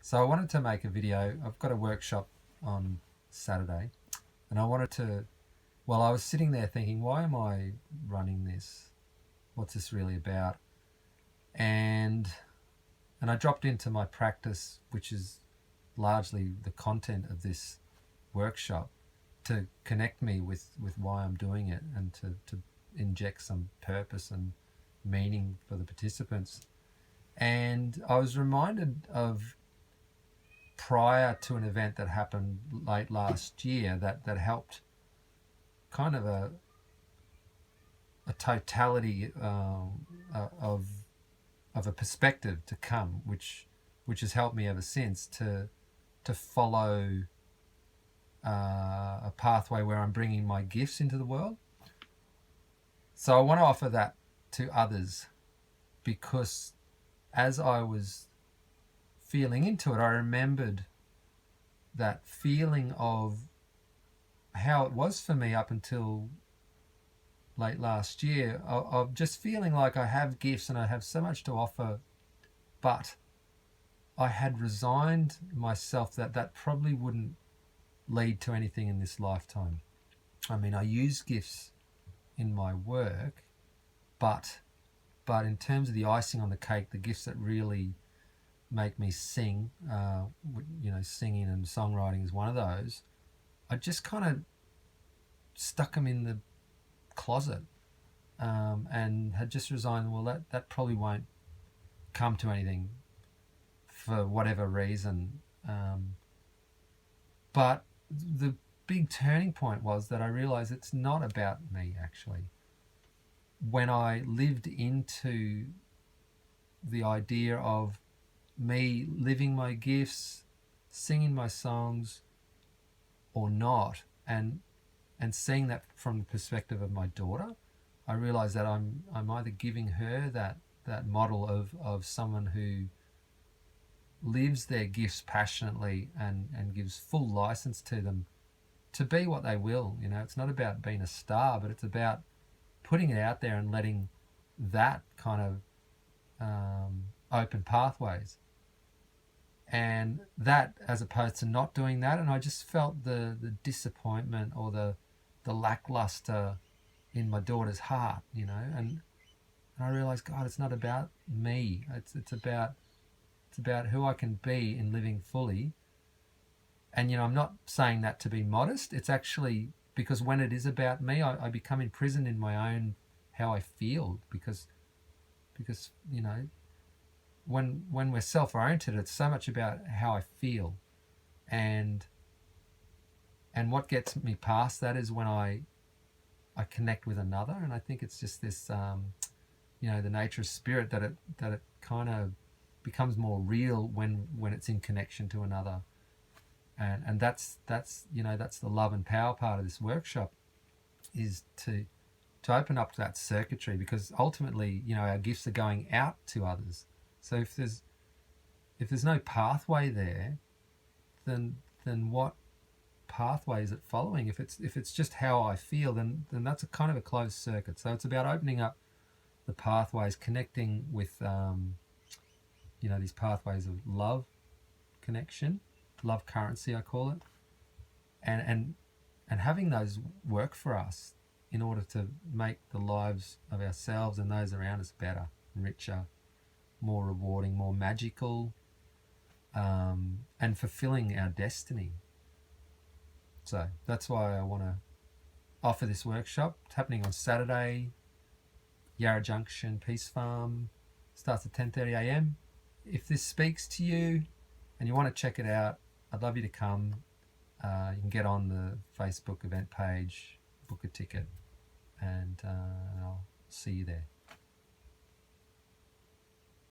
So I wanted to make a video. I've got a workshop on Saturday, and I wanted to. Well, I was sitting there thinking, why am I running this? What's this really about? And I dropped into my practice, which is largely the content of this workshop, to connect me with why I'm doing it and to inject some purpose and meaning for the participants. And I was reminded of prior to an event that happened late last year that helped kind of a totality of a perspective to come, which has helped me ever since to follow a pathway where I'm bringing my gifts into the world. So I want to offer that to others, because as I was feeling into it, I remembered that feeling of how it was for me up until late last year, of just feeling like I have gifts and I have so much to offer, but I had resigned myself that probably wouldn't lead to anything in this lifetime. I mean, I use gifts in my work, but in terms of the icing on the cake, the gifts that really make me sing, singing and songwriting is one of those. I just kind of stuck them in the closet, and had just resigned. Well, that probably won't come to anything for whatever reason. But the big turning point was that I realized it's not about me, actually. When I lived into the idea of me living my gifts, singing my songs or not, and seeing that from the perspective of my daughter, I realized that I'm either giving her that model of someone who lives their gifts passionately and gives full license to them to be what they will. It's not about being a star, but it's about putting it out there and letting that kind of open pathways. And that, as opposed to not doing that, and I just felt the disappointment or the lackluster in my daughter's heart, and I realized, God, it's not about me. It's about who I can be in living fully. And I'm not saying that to be modest. It's actually because when it is about me, I become imprisoned in my own how I feel, because when we're self-oriented, it's so much about how I feel, and what gets me past that is when I connect with another. And I think it's just this the nature of spirit that it kind of becomes more real when it's in connection to another. And that's the love and power part of this workshop, is to open up that circuitry, because ultimately our gifts are going out to others. So if there's no pathway there, then what pathway is it following? If it's just how I feel, then that's a kind of a closed circuit. So it's about opening up the pathways, connecting with these pathways of love, connection, love currency, I call it, and having those work for us in order to make the lives of ourselves and those around us better, richer, more rewarding, more magical, and fulfilling our destiny. So that's why I want to offer this workshop. It's happening on Saturday, Yarra Junction, Peace Farm. Starts at 10:30 a.m. If this speaks to you and you want to check it out, I'd love you to come. You can get on the Facebook event page, book a ticket, and I'll see you there.